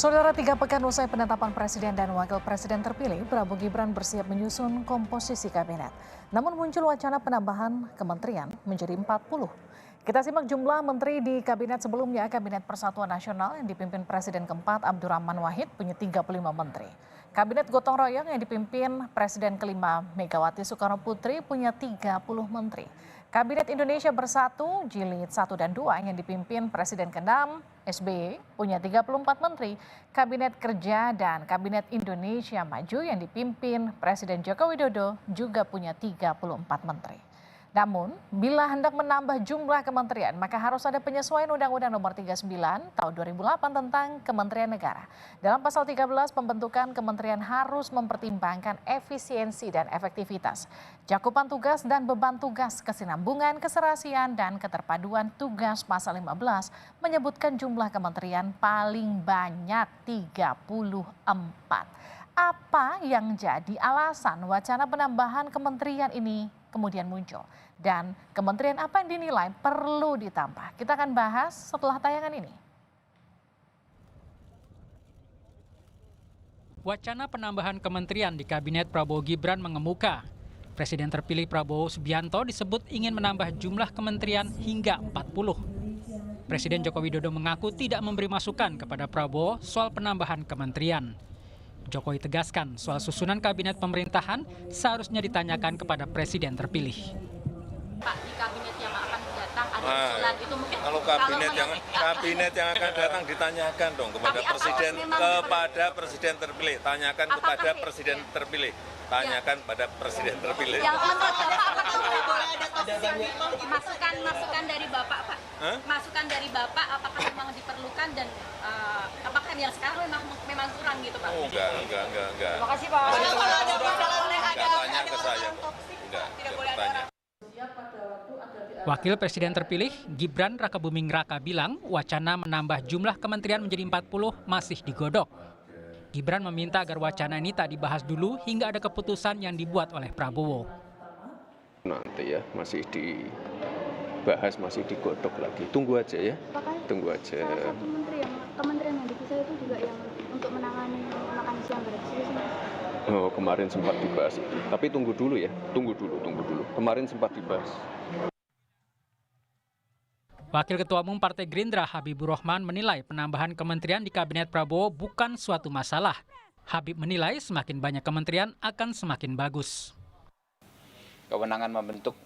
Saudara, 3 pekan usai penetapan Presiden dan Wakil Presiden terpilih, Prabowo Gibran bersiap menyusun komposisi kabinet. Namun muncul wacana penambahan kementerian menjadi 40. Kita simak jumlah menteri di kabinet sebelumnya. Kabinet Persatuan Nasional yang dipimpin Presiden keempat Abdurrahman Wahid punya 35 menteri. Kabinet Gotong Royong yang dipimpin Presiden kelima Megawati Soekarno Putri punya 30 menteri. Kabinet Indonesia Bersatu Jilid 1 dan 2 yang dipimpin Presiden ke-6 SBY punya 34 menteri. Kabinet Kerja dan Kabinet Indonesia Maju yang dipimpin Presiden Joko Widodo juga punya 34 menteri. Namun, bila hendak menambah jumlah kementerian, maka harus ada penyesuaian Undang-Undang Nomor 39 Tahun 2008 tentang Kementerian Negara. Dalam pasal 13, pembentukan kementerian harus mempertimbangkan efisiensi dan efektivitas, cakupan tugas dan beban tugas, kesinambungan, keserasian, dan keterpaduan tugas. Pasal 15 menyebutkan jumlah kementerian paling banyak 34. Apa yang jadi alasan wacana penambahan kementerian ini kemudian muncul? Dan kementerian apa yang dinilai perlu ditambah? Kita akan bahas setelah tayangan ini. Wacana penambahan kementerian di Kabinet Prabowo Gibran mengemuka. Presiden terpilih Prabowo Subianto disebut ingin menambah jumlah kementerian hingga 40. Presiden Joko Widodo mengaku tidak memberi masukan kepada Prabowo soal penambahan kementerian. Jokowi tegaskan soal susunan kabinet pemerintahan seharusnya ditanyakan kepada presiden terpilih. Pak, di kabinet yang akan datang ada usulan itu mungkin kalau kabinet yang akan datang ditanyakan dong kepada presiden terpilih, tanyakan kepada presiden terpilih, tanyakan pada presiden terpilih. Yang masukan dari Bapak, Pak. Masukan dari Bapak apakah memang diperlukan dan apakah yang sekarang memang kurang gitu, Pak? Oh, enggak. Terima kasih, Pak. Enggak tanya ke saya. Enggak tanya. Wakil Presiden terpilih Gibran Rakabuming Raka bilang wacana menambah jumlah kementerian menjadi 40 masih digodok. Gibran meminta agar wacana ini tak dibahas dulu hingga ada keputusan yang dibuat oleh Prabowo. Nanti ya masih dibahas, masih digodok lagi. Tunggu aja ya. Tunggu aja. Salah satu kementerian yang dipisah itu juga yang untuk menangani makan siang gratis. Oh, kemarin sempat dibahas itu. Tapi tunggu dulu ya. Tunggu dulu. Kemarin sempat dibahas. Wakil Ketua Umum Partai Gerindra Habibur Rahman menilai penambahan kementerian di Kabinet Prabowo bukan suatu masalah. Habib menilai semakin banyak kementerian akan semakin bagus. Kewenangan membentuk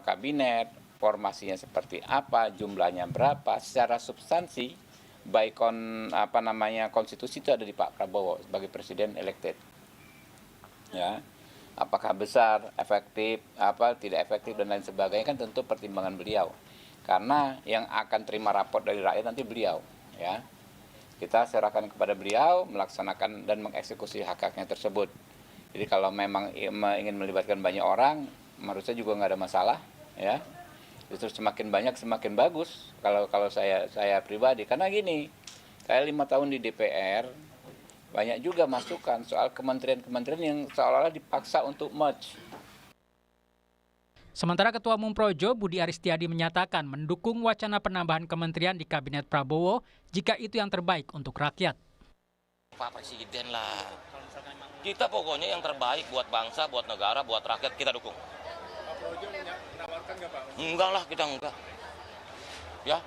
kabinet, formasinya seperti apa, jumlahnya berapa, secara substansi baik konstitusi itu ada di Pak Prabowo sebagai presiden elected. Ya. Apakah besar, efektif, tidak efektif dan lain sebagainya kan tentu pertimbangan beliau. Karena yang akan terima raport dari rakyat nanti beliau, ya. Kita serahkan kepada beliau melaksanakan dan mengeksekusi hak-haknya tersebut. Jadi kalau memang ingin melibatkan banyak orang, menurut saya juga nggak ada masalah, ya. Justru semakin banyak semakin bagus. Kalau saya pribadi, karena gini, saya 5 tahun di DPR, banyak juga masukan soal kementerian-kementerian yang seolah-olah dipaksa untuk merge. Sementara Ketua Umum Projo Budi Aristiadi menyatakan mendukung wacana penambahan kementerian di Kabinet Prabowo jika itu yang terbaik untuk rakyat. Pak Presiden lah, kita pokoknya yang terbaik buat bangsa, buat negara, buat rakyat kita dukung. Pak Projo menawarkan nggak Pak? Enggak lah, kita enggak. Ya,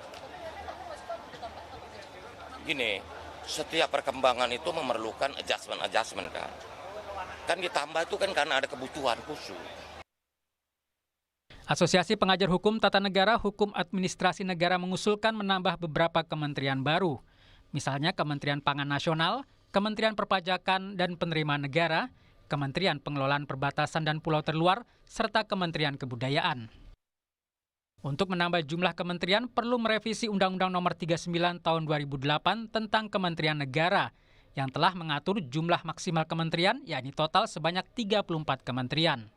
gini, setiap perkembangan itu memerlukan adjustment kan. Kan ditambah itu kan karena ada kebutuhan khusus. Asosiasi Pengajar Hukum Tata Negara Hukum Administrasi Negara mengusulkan menambah beberapa kementerian baru. Misalnya Kementerian Pangan Nasional, Kementerian Perpajakan dan Penerimaan Negara, Kementerian Pengelolaan Perbatasan dan Pulau Terluar, serta Kementerian Kebudayaan. Untuk menambah jumlah kementerian perlu merevisi Undang-Undang Nomor 39 Tahun 2008 tentang Kementerian Negara yang telah mengatur jumlah maksimal kementerian, yakni total sebanyak 34 kementerian.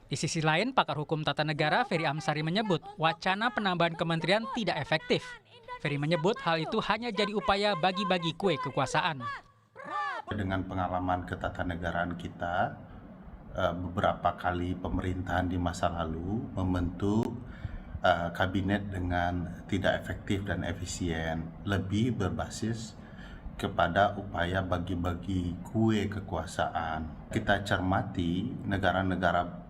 Di sisi lain, pakar hukum tata negara Ferry Amsari menyebut wacana penambahan kementerian tidak efektif. Ferry menyebut hal itu hanya jadi upaya bagi-bagi kue kekuasaan. Dengan pengalaman ketatanegaraan kita, beberapa kali pemerintahan di masa lalu membentuk kabinet dengan tidak efektif dan efisien, lebih berbasis kepada upaya bagi-bagi kue kekuasaan. Kita cermati negara-negara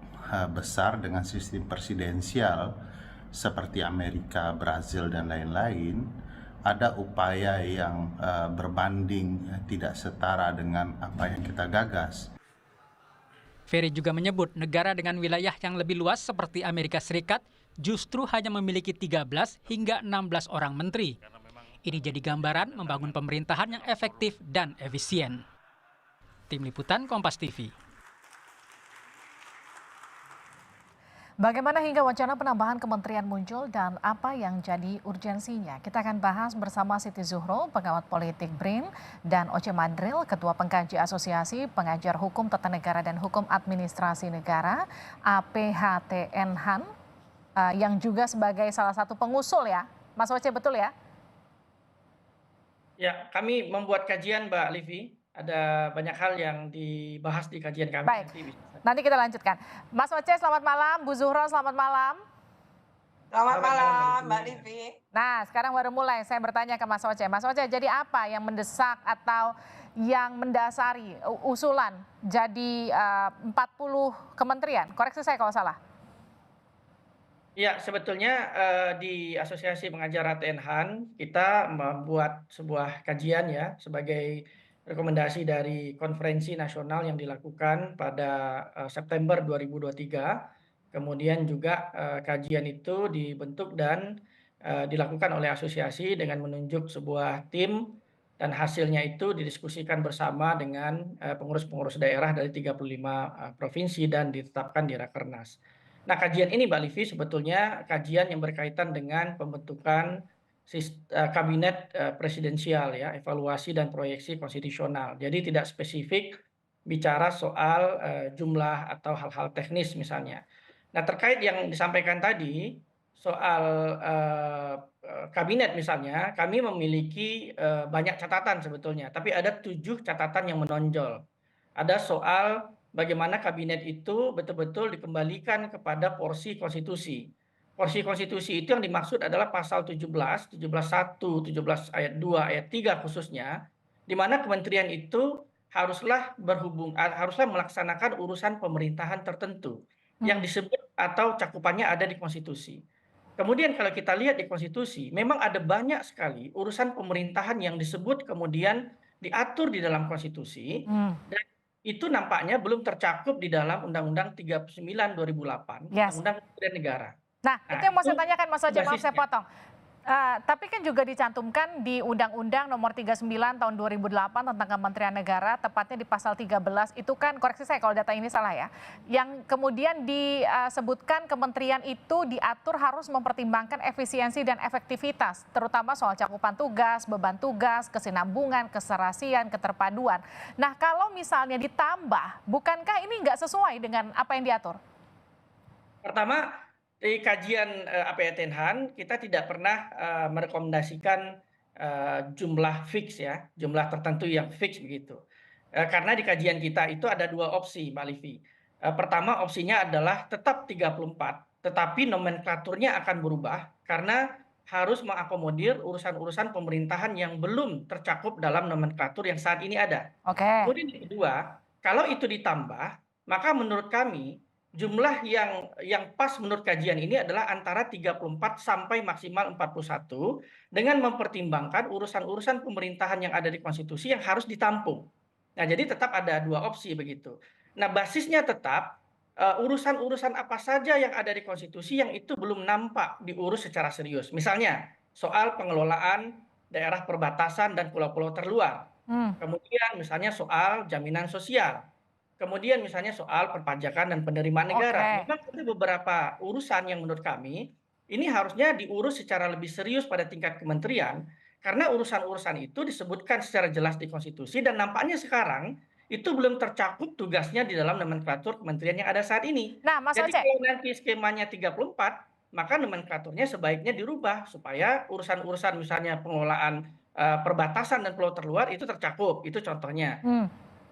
besar dengan sistem presidensial seperti Amerika, Brazil, dan lain-lain, ada upaya yang berbanding tidak setara dengan apa yang kita gagas. Ferry juga menyebut negara dengan wilayah yang lebih luas seperti Amerika Serikat justru hanya memiliki 13 hingga 16 orang menteri. Ini jadi gambaran membangun pemerintahan yang efektif dan efisien. Tim Liputan Kompas TV. Bagaimana hingga wacana penambahan kementerian muncul dan apa yang jadi urgensinya? Kita akan bahas bersama Siti Zuhro, pengamat politik BRIN, dan Oce Madril, Ketua Pengkaji Asosiasi Pengajar Hukum Tata Negara dan Hukum Administrasi Negara, APHTN-HAN, yang juga sebagai salah satu pengusul ya. Mas Oce, betul ya? Ya, kami membuat kajian, Mbak Livi. Ada banyak hal yang dibahas di kajian kami. Baik, nanti kita lanjutkan. Mas Oce, selamat malam. Bu Zuhro, selamat malam. Selamat malam, Mbak Livi. Nah, sekarang baru mulai saya bertanya ke Mas Oce. Mas Oce, jadi apa yang mendesak atau yang mendasari usulan jadi 40 kementerian? Koreksi saya kalau salah. Ya, sebetulnya di Asosiasi Pengajar ATN-HAN kita membuat sebuah kajian ya sebagai rekomendasi dari konferensi nasional yang dilakukan pada September 2023. Kemudian juga kajian itu dibentuk dan dilakukan oleh asosiasi dengan menunjuk sebuah tim dan hasilnya itu didiskusikan bersama dengan pengurus-pengurus daerah dari 35 provinsi dan ditetapkan di Rakernas. Nah, kajian ini Mbak Livi sebetulnya kajian yang berkaitan dengan pembentukan kabinet presidensial ya, evaluasi dan proyeksi konstitusional. Jadi tidak spesifik bicara soal jumlah atau hal-hal teknis misalnya. Nah, terkait yang disampaikan tadi soal kabinet misalnya, kami memiliki banyak catatan sebetulnya, tapi ada 7 catatan yang menonjol. Ada soal bagaimana kabinet itu betul-betul dikembalikan kepada porsi konstitusi. Porsi konstitusi itu yang dimaksud adalah pasal 17, 17.1, 17 ayat 2, ayat 3 khususnya, di mana kementerian itu haruslah melaksanakan urusan pemerintahan tertentu yang disebut atau cakupannya ada di konstitusi. Kemudian kalau kita lihat di konstitusi, memang ada banyak sekali urusan pemerintahan yang disebut kemudian diatur di dalam konstitusi, dan itu nampaknya belum tercakup di dalam Undang-Undang 39 2008, Undang-Undang Kementerian Negara. Nah, itu yang mau saya tanyakan Mas Oce, maaf saya potong. Tapi kan juga dicantumkan di Undang-Undang Nomor 39 Tahun 2008 tentang Kementerian Negara, tepatnya di pasal 13, itu kan, koreksi saya kalau data ini salah ya, yang kemudian disebutkan kementerian itu diatur harus mempertimbangkan efisiensi dan efektivitas, terutama soal cakupan tugas, beban tugas, kesinambungan, keserasian, keterpaduan. Nah, kalau misalnya ditambah, bukankah ini nggak sesuai dengan apa yang diatur? Pertama, di kajian APHTN-HAN kita tidak pernah merekomendasikan jumlah fix ya, jumlah tertentu yang fix begitu. Karena di kajian kita itu ada 2 opsi, Mbak Livi. Pertama opsinya adalah tetap 34, tetapi nomenklaturnya akan berubah karena harus mengakomodir urusan-urusan pemerintahan yang belum tercakup dalam nomenklatur yang saat ini ada. Kemudian yang kedua, kalau itu ditambah, maka menurut kami jumlah yang pas menurut kajian ini adalah antara 34 sampai maksimal 41 dengan mempertimbangkan urusan-urusan pemerintahan yang ada di konstitusi yang harus ditampung. Nah, jadi tetap ada 2 opsi begitu. Nah, basisnya tetap urusan-urusan apa saja yang ada di konstitusi yang itu belum nampak diurus secara serius. Misalnya soal pengelolaan daerah perbatasan dan pulau-pulau terluar. Kemudian misalnya soal jaminan sosial. Kemudian misalnya soal perpajakan dan penerimaan negara. Memang ada beberapa urusan yang menurut kami ini harusnya diurus secara lebih serius pada tingkat kementerian, karena urusan-urusan itu disebutkan secara jelas di konstitusi dan nampaknya sekarang itu belum tercakup tugasnya di dalam nomenklatur kementerian yang ada saat ini. Nah, Mas Jadi Oce, kalau nanti skemanya 34, maka nomenklaturnya sebaiknya dirubah supaya urusan-urusan misalnya pengelolaan perbatasan dan pulau terluar itu tercakup. Itu contohnya.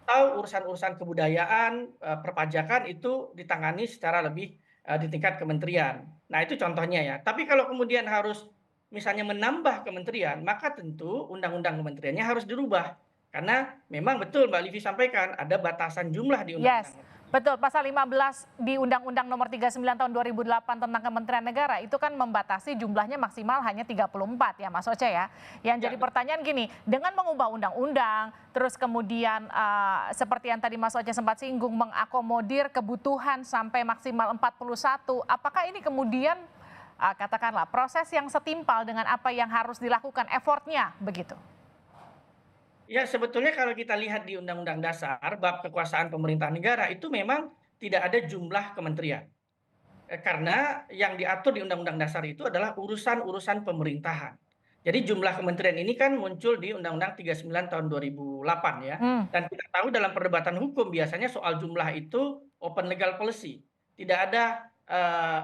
Atau urusan-urusan kebudayaan, perpajakan itu ditangani secara lebih di tingkat kementerian. Nah, itu contohnya ya. Tapi kalau kemudian harus misalnya menambah kementerian, maka tentu undang-undang kementeriannya harus dirubah. Karena memang betul Mbak Livi sampaikan ada batasan jumlah di Yes, undang-undang. betul. Pasal 15 di Undang-Undang Nomor 39 Tahun 2008 tentang Kementerian Negara itu kan membatasi jumlahnya maksimal hanya 34 ya Mas Oce ya. Yang jadi pertanyaan gini, dengan mengubah undang-undang, terus kemudian seperti yang tadi Mas Oce sempat singgung, mengakomodir kebutuhan sampai maksimal 41, apakah ini kemudian katakanlah proses yang setimpal dengan apa yang harus dilakukan, effortnya begitu? Ya, sebetulnya kalau kita lihat di Undang-Undang Dasar, bab kekuasaan pemerintah negara itu memang tidak ada jumlah kementerian. Karena yang diatur di Undang-Undang Dasar itu adalah urusan-urusan pemerintahan. Jadi jumlah kementerian ini kan muncul di Undang-Undang 39 tahun 2008 ya. Dan kita tahu dalam perdebatan hukum biasanya soal jumlah itu open legal policy. Tidak ada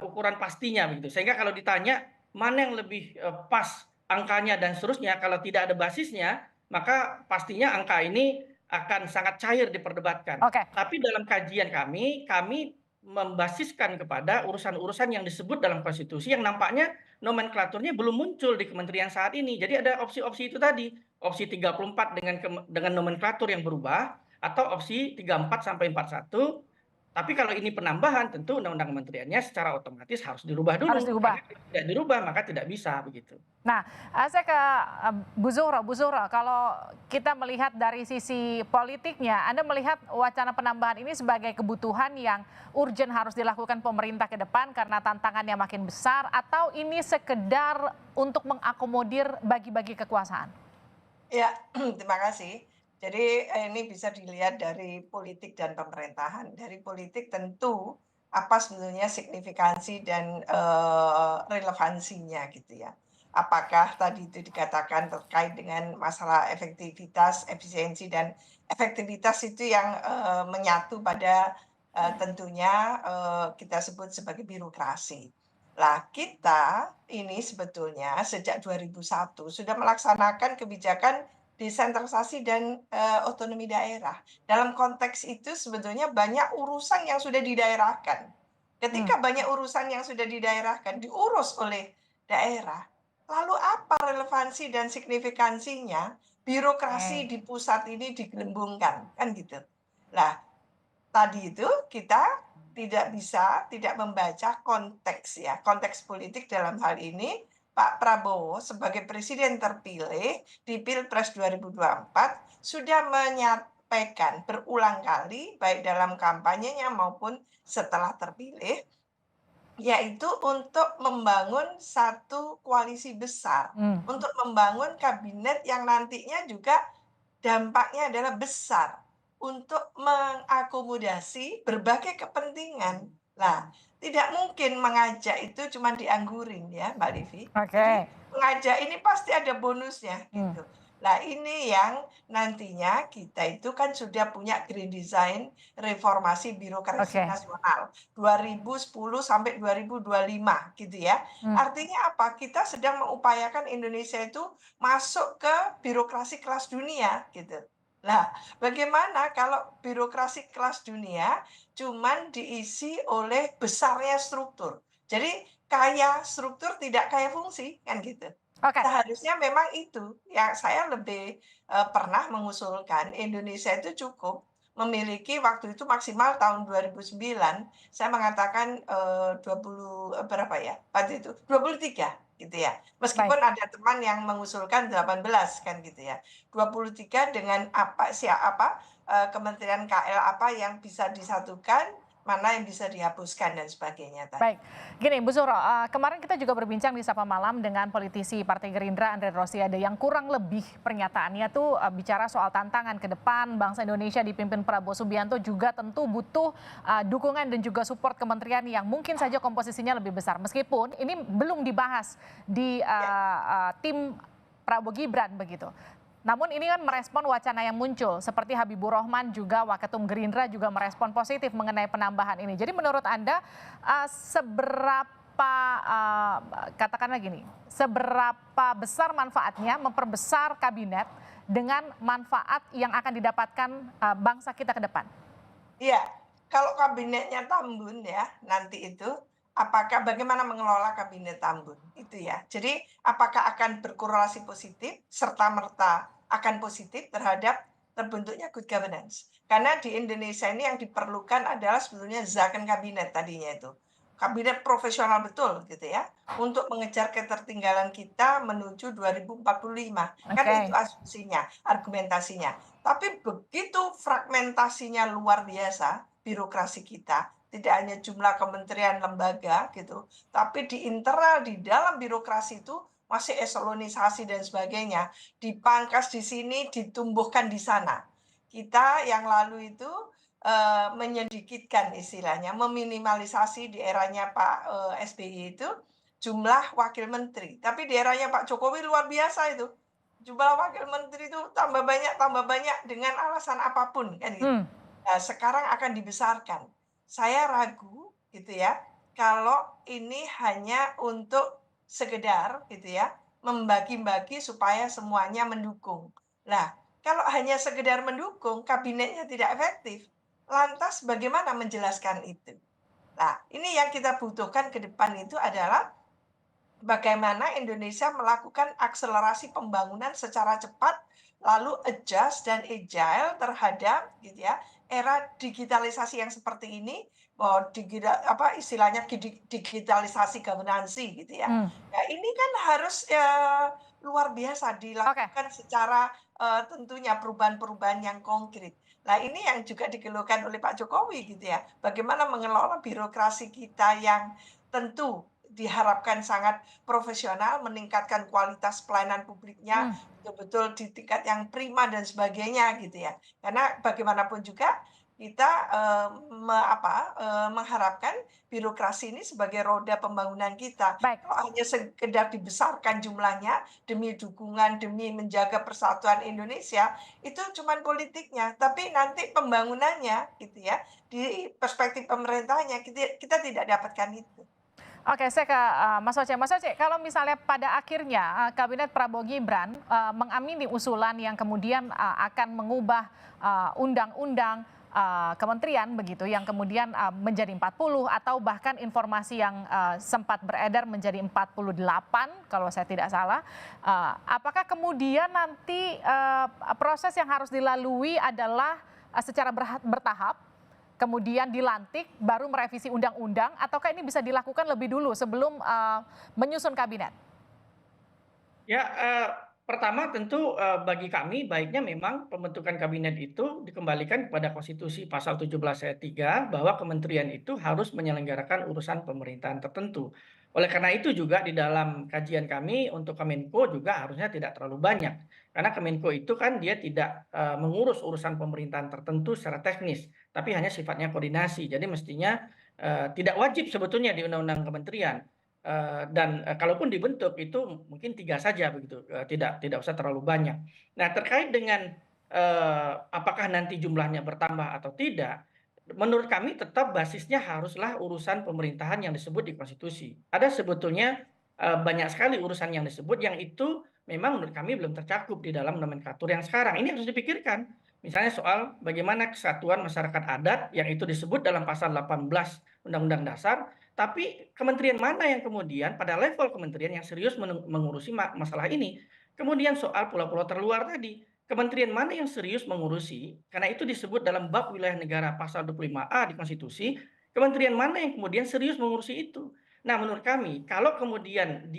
ukuran pastinya begitu. Sehingga kalau ditanya mana yang lebih pas angkanya dan seterusnya, kalau tidak ada basisnya, maka pastinya angka ini akan sangat cair diperdebatkan. Tapi dalam kajian kami membasiskan kepada urusan-urusan yang disebut dalam konstitusi yang nampaknya nomenklaturnya belum muncul di kementerian saat ini. Jadi ada opsi-opsi itu tadi, opsi 34 dengan nomenklatur yang berubah, atau opsi 34 sampai 41. Tapi kalau ini penambahan, tentu undang-undang kementeriannya secara otomatis harus dirubah dulu. Harus dirubah. Karena kalau tidak dirubah maka tidak bisa begitu. Nah, saya ke Bu Zuhro, kalau kita melihat dari sisi politiknya, Anda melihat wacana penambahan ini sebagai kebutuhan yang urgent harus dilakukan pemerintah ke depan karena tantangannya makin besar, atau ini sekedar untuk mengakomodir bagi-bagi kekuasaan? Ya, terima kasih. Jadi ini bisa dilihat dari politik dan pemerintahan. Dari politik tentu apa sebenarnya signifikansi dan relevansinya gitu ya. Apakah tadi itu dikatakan terkait dengan masalah efektivitas, efisiensi, dan efektivitas itu yang menyatu pada tentunya kita sebut sebagai birokrasi. Lah kita ini sebetulnya sejak 2001 sudah melaksanakan kebijakan desentralisasi dan otonomi daerah. Dalam konteks itu sebetulnya banyak urusan yang sudah didaerahkan. Ketika banyak urusan yang sudah didaerahkan diurus oleh daerah, lalu apa relevansi dan signifikansinya birokrasi di pusat ini digelembungkan, kan gitu. Lah, tadi itu kita tidak membaca konteks ya, konteks politik dalam hal ini. Pak Prabowo sebagai presiden terpilih di Pilpres 2024 sudah menyampaikan berulang kali baik dalam kampanyenya maupun setelah terpilih, yaitu untuk membangun satu koalisi besar, untuk membangun kabinet yang nantinya juga dampaknya adalah besar untuk mengakomodasi berbagai kepentingan. Nah, tidak mungkin mengajak itu cuma dianggurin ya Mbak Livi. Jadi mengajak ini pasti ada bonusnya gitu. Nah ini yang nantinya kita itu kan sudah punya Green Design Reformasi Birokrasi Nasional 2010 sampai 2025 gitu ya. Artinya apa? Kita sedang mengupayakan Indonesia itu masuk ke birokrasi kelas dunia gitu. Nah, bagaimana kalau birokrasi kelas dunia cuman diisi oleh besarnya struktur. Jadi kaya struktur tidak kaya fungsi kan gitu. Seharusnya memang itu yang saya lebih pernah mengusulkan Indonesia itu cukup memiliki waktu itu maksimal tahun 2009 saya mengatakan 20 berapa ya? Waktu itu 23 gitu ya. Meskipun ada teman yang mengusulkan 18 kan gitu ya. 23 dengan kementerian KL apa yang bisa disatukan, mana yang bisa dihapuskan dan sebagainya tadi. Baik, gini Bu Zuhro, kemarin kita juga berbincang di Sapa Malam dengan politisi Partai Gerindra Andre Rosiade yang kurang lebih pernyataannya tuh bicara soal tantangan ke depan bangsa Indonesia dipimpin Prabowo Subianto juga tentu butuh dukungan dan juga support kementerian yang mungkin saja komposisinya lebih besar. Meskipun ini belum dibahas di tim Prabowo Gibran begitu. Namun ini kan merespon wacana yang muncul, seperti Habibur Rahman juga Waketum Gerindra juga merespon positif mengenai penambahan ini. Jadi menurut Anda seberapa katakanlah gini, seberapa besar manfaatnya memperbesar kabinet dengan manfaat yang akan didapatkan bangsa kita ke depan? Iya, kalau kabinetnya tambun ya nanti itu apakah bagaimana mengelola kabinet Tambun itu ya. Jadi apakah akan berkorelasi positif serta-merta akan positif terhadap terbentuknya good governance. Karena di Indonesia ini yang diperlukan adalah sebetulnya zakon kabinet tadinya itu. Kabinet profesional betul gitu ya, untuk mengejar ketertinggalan kita menuju 2045. Kan Oke. itu asumsinya, argumentasinya. Tapi begitu fragmentasinya luar biasa, birokrasi kita, tidak hanya jumlah kementerian lembaga gitu, tapi di internal di dalam birokrasi itu masih eselonisasi dan sebagainya, dipangkas di sini, ditumbuhkan di sana. Kita yang lalu itu menyedikitkan istilahnya, meminimalisasi di eranya Pak SBY itu jumlah wakil menteri, tapi di eranya Pak Jokowi luar biasa itu. Jumlah wakil menteri itu tambah banyak dengan alasan apapun kan gitu. Nah, sekarang akan dibesarkan. Saya ragu gitu ya, kalau ini hanya untuk sekedar gitu ya, membagi-bagi supaya semuanya mendukung. Nah, kalau hanya sekedar mendukung, kabinetnya tidak efektif, lantas bagaimana menjelaskan itu? Nah, ini yang kita butuhkan ke depan itu adalah bagaimana Indonesia melakukan akselerasi pembangunan secara cepat, lalu adjust dan agile terhadap gitu ya, era digitalisasi yang seperti ini, istilahnya digitalisasi governance gitu ya. Nah, ini kan harus luar biasa dilakukan secara tentunya perubahan-perubahan yang konkret. Nah, ini yang juga dikeluhkan oleh Pak Jokowi gitu ya. Bagaimana mengelola birokrasi kita yang tentu diharapkan sangat profesional, meningkatkan kualitas pelayanan publiknya betul-betul di tingkat yang prima dan sebagainya gitu ya. Karena bagaimanapun juga kita mengharapkan birokrasi ini sebagai roda pembangunan kita. Kalau hanya sekedar dibesarkan jumlahnya demi dukungan, demi menjaga persatuan Indonesia, itu cuman politiknya. Tapi nanti pembangunannya gitu ya, di perspektif pemerintahnya kita tidak dapatkan itu. Oke, saya ke Mas Oce. Mas Oce, kalau misalnya pada akhirnya Kabinet Prabowo Gibran mengamini usulan yang kemudian akan mengubah undang-undang kementerian begitu, yang kemudian menjadi 40 atau bahkan informasi yang sempat beredar menjadi 48 kalau saya tidak salah. Apakah kemudian nanti proses yang harus dilalui adalah secara bertahap, kemudian dilantik, baru merevisi undang-undang, ataukah ini bisa dilakukan lebih dulu sebelum menyusun kabinet? Ya, pertama tentu bagi kami baiknya memang pembentukan kabinet itu dikembalikan kepada Konstitusi Pasal 17 ayat 3 bahwa kementerian itu harus menyelenggarakan urusan pemerintahan tertentu. Oleh karena itu juga di dalam kajian kami untuk Kemenko juga harusnya tidak terlalu banyak. Karena Kemenko itu kan dia tidak mengurus urusan pemerintahan tertentu secara teknis, tapi hanya sifatnya koordinasi. Jadi mestinya tidak wajib sebetulnya di undang-undang kementerian. Dan kalaupun dibentuk itu mungkin 3 saja begitu, tidak usah terlalu banyak. Nah, terkait dengan apakah nanti jumlahnya bertambah atau tidak, menurut kami tetap basisnya haruslah urusan pemerintahan yang disebut di konstitusi. Ada sebetulnya banyak sekali urusan yang disebut yang itu memang menurut kami belum tercakup di dalam nomenklatur yang sekarang. Ini harus dipikirkan. Misalnya soal bagaimana kesatuan masyarakat adat yang itu disebut dalam pasal 18 Undang-Undang Dasar, tapi kementerian mana yang kemudian pada level kementerian yang serius mengurusi masalah ini. Kemudian soal pulau-pulau terluar tadi, kementerian mana yang serius mengurusi, karena itu disebut dalam bab wilayah negara pasal 25A di konstitusi, kementerian mana yang kemudian serius mengurusi itu. Nah, menurut kami, kalau kemudian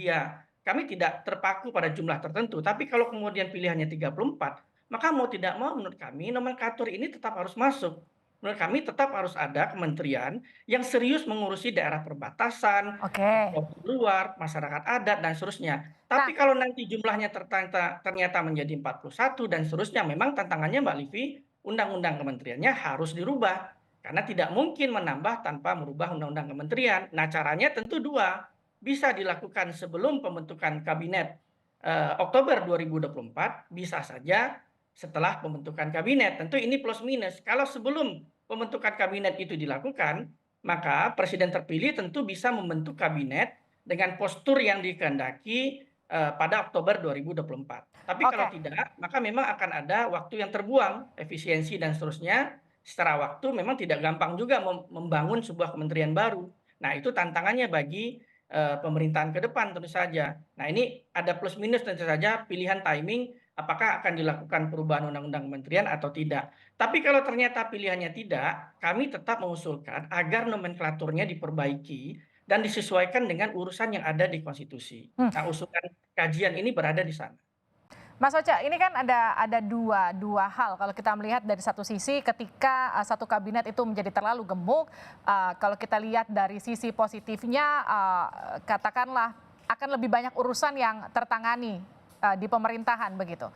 kami tidak terpaku pada jumlah tertentu, tapi kalau kemudian pilihannya 34, maka mau tidak mau menurut kami nomenklatur ini tetap harus masuk. Menurut kami tetap harus ada kementerian yang serius mengurusi daerah perbatasan, luar, masyarakat adat, dan seterusnya. Tapi kalau nanti jumlahnya ternyata menjadi 41 dan seterusnya, memang tantangannya Mbak Livi, undang-undang kementeriannya harus dirubah. Karena tidak mungkin menambah tanpa merubah undang-undang kementerian. Nah, caranya tentu 2. Bisa dilakukan sebelum pembentukan kabinet Oktober 2024, bisa saja setelah pembentukan kabinet. Tentu ini plus minus. Kalau sebelum pembentukan kabinet itu dilakukan, maka presiden terpilih tentu bisa membentuk kabinet dengan postur yang dikehendaki pada Oktober 2024. Tapi kalau tidak, maka memang akan ada waktu yang terbuang, efisiensi dan seterusnya. Secara waktu memang tidak gampang juga membangun sebuah kementerian baru. Nah, itu tantangannya bagi pemerintahan ke depan tentu saja. Nah, ini ada plus minus tentu saja pilihan timing apakah akan dilakukan perubahan undang-undang kementerian atau tidak. Tapi kalau ternyata pilihannya tidak, kami tetap mengusulkan agar nomenklaturnya diperbaiki dan disesuaikan dengan urusan yang ada di konstitusi. Nah, usulan kajian ini berada di sana. Mas Ocha, ini kan ada dua hal kalau kita melihat dari satu sisi ketika satu kabinet itu menjadi terlalu gemuk, kalau kita lihat dari sisi positifnya, katakanlah akan lebih banyak urusan yang tertangani di pemerintahan begitu.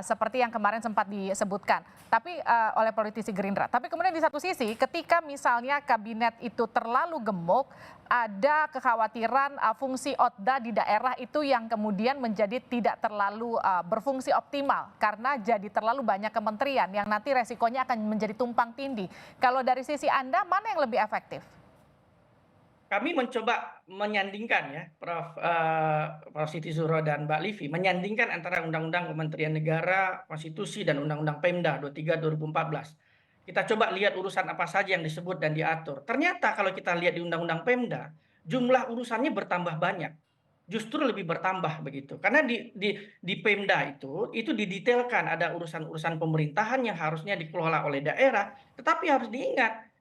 Seperti yang kemarin sempat disebutkan, tapi oleh politisi Gerindra. Tapi kemudian di satu sisi, ketika misalnya kabinet itu terlalu gemuk, ada kekhawatiran fungsi OTDA di daerah itu yang kemudian menjadi tidak terlalu berfungsi optimal karena jadi terlalu banyak kementerian yang nanti resikonya akan menjadi tumpang tindih. Kalau dari sisi Anda, mana yang lebih efektif? Kami mencoba menyandingkan ya, Prof. Siti Zuhro dan Mbak Livi, menyandingkan antara Undang-Undang Kementerian Negara, Konstitusi, dan Undang-Undang Pemda 23/2014. Kita coba lihat urusan apa saja yang disebut dan diatur. Ternyata kalau kita lihat di Undang-Undang Pemda, jumlah urusannya bertambah banyak. Justru lebih bertambah begitu. Karena di Pemda itu didetailkan ada urusan-urusan pemerintahan yang harusnya dikelola oleh daerah, tetapi harus diingat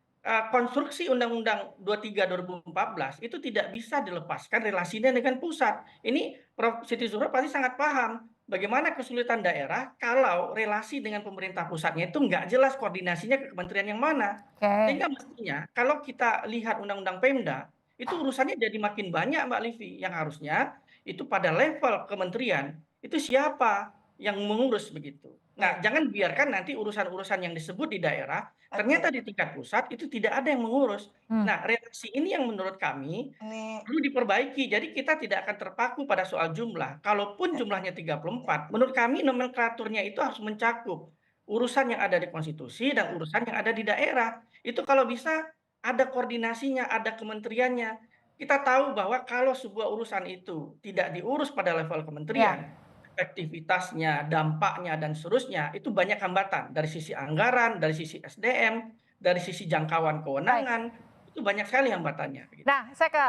konstruksi Undang-Undang 23/2014 itu tidak bisa dilepaskan relasinya dengan pusat. Ini Prof. Siti Zuhro pasti sangat paham bagaimana kesulitan daerah kalau relasi dengan pemerintah pusatnya itu nggak jelas koordinasinya ke kementerian yang mana. Sehingga mestinya kalau kita lihat Undang-Undang Pemda, itu urusannya jadi makin banyak Mbak Livi, yang harusnya itu pada level kementerian, itu siapa yang mengurus begitu. Nah, jangan biarkan nanti urusan-urusan yang disebut di daerah, ternyata di tingkat pusat itu tidak ada yang mengurus. Nah, relasi ini yang menurut kami perlu diperbaiki. Jadi kita tidak akan terpaku pada soal jumlah. Kalaupun jumlahnya 34, menurut kami nomenklaturnya itu harus mencakup urusan yang ada di konstitusi dan urusan yang ada di daerah. Itu kalau bisa ada koordinasinya, ada kementeriannya. Kita tahu bahwa kalau sebuah urusan itu tidak diurus pada level kementerian, efektivitasnya, dampaknya, dan seterusnya, itu banyak hambatan dari sisi anggaran, dari sisi SDM, dari sisi jangkauan kewenangan, itu banyak sekali hambatannya. Nah, saya ke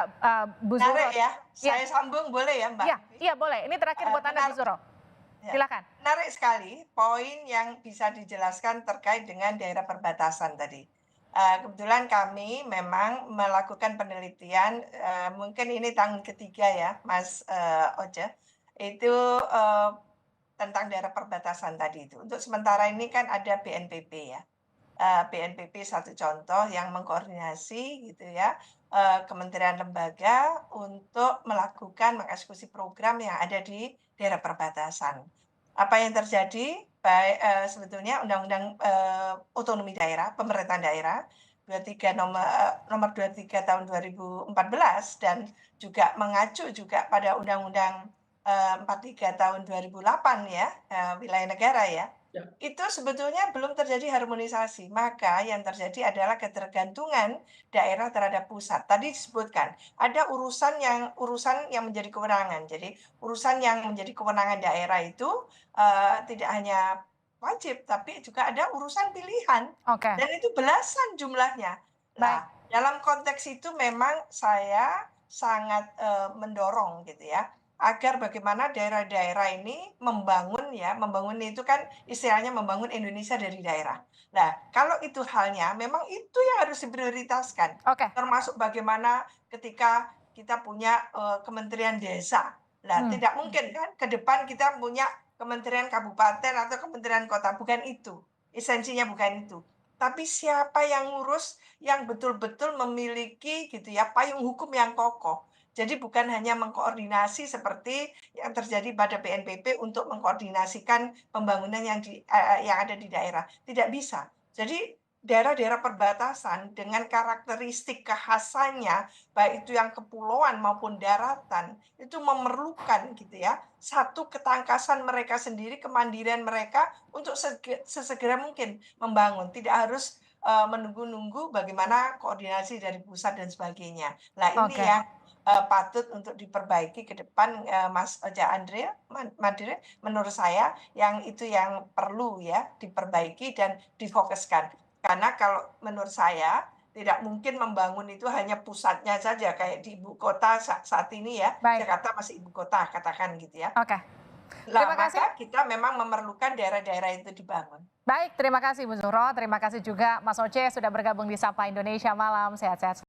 Bu Zuhro. Menarik ya, saya sambung boleh ya Mbak? Iya boleh, ini terakhir buat Anda Bu Zuhro. Silakan. Menarik sekali poin yang bisa dijelaskan terkait dengan daerah perbatasan tadi. Kebetulan kami memang melakukan penelitian, mungkin ini tahun ketiga ya Mas Ocha, itu tentang daerah perbatasan tadi itu. Untuk sementara ini kan ada BNPB ya. BNPB satu contoh yang mengkoordinasi gitu ya, kementerian lembaga untuk melakukan mengeksekusi program yang ada di daerah perbatasan. Apa yang terjadi? Baik, sebetulnya Undang-Undang Otonomi Daerah, Pemerintahan Daerah 23 nomor 23 tahun 2014 dan juga mengacu juga pada Undang-Undang 43 tahun 2008 ya, wilayah negara ya. Itu sebetulnya belum terjadi harmonisasi, maka yang terjadi adalah ketergantungan daerah terhadap pusat. Tadi disebutkan ada urusan yang menjadi kewenangan. Jadi urusan yang menjadi kewenangan daerah itu tidak hanya wajib, tapi juga ada urusan pilihan. Dan itu belasan jumlahnya. Nah, dalam konteks itu memang saya sangat mendorong gitu ya, agar bagaimana daerah-daerah ini membangun itu kan istilahnya membangun Indonesia dari daerah. Nah, kalau itu halnya memang itu yang harus diprioritaskan. Termasuk bagaimana ketika kita punya Kementerian Desa. Nah, tidak mungkin kan ke depan kita punya Kementerian Kabupaten atau Kementerian Kota, bukan itu. Esensinya bukan itu. Tapi siapa yang ngurus yang betul-betul memiliki gitu ya payung hukum yang kokoh. Jadi bukan hanya mengkoordinasi seperti yang terjadi pada BNPB untuk mengkoordinasikan pembangunan yang ada di daerah. Tidak bisa. Jadi daerah-daerah perbatasan dengan karakteristik kekhasannya, baik itu yang kepulauan maupun daratan, itu memerlukan gitu ya, satu ketangkasan mereka sendiri, kemandirian mereka untuk sesegera mungkin membangun. Tidak harus menunggu-nunggu bagaimana koordinasi dari pusat dan sebagainya. Nah ini yang patut untuk diperbaiki ke depan, Mas Ocha Madril, menurut saya yang itu yang perlu ya diperbaiki dan difokuskan. Karena kalau menurut saya tidak mungkin membangun itu hanya pusatnya saja kayak di ibu kota saat ini ya. Baik. Jakarta masih ibu kota katakan gitu ya. Oke. Nah, Terima kasih. maka kita memang memerlukan daerah-daerah itu dibangun. Baik, terima kasih Bu Zuhro. Terima kasih juga Mas Oce sudah bergabung di Sapa Indonesia Malam. Sehat-sehat.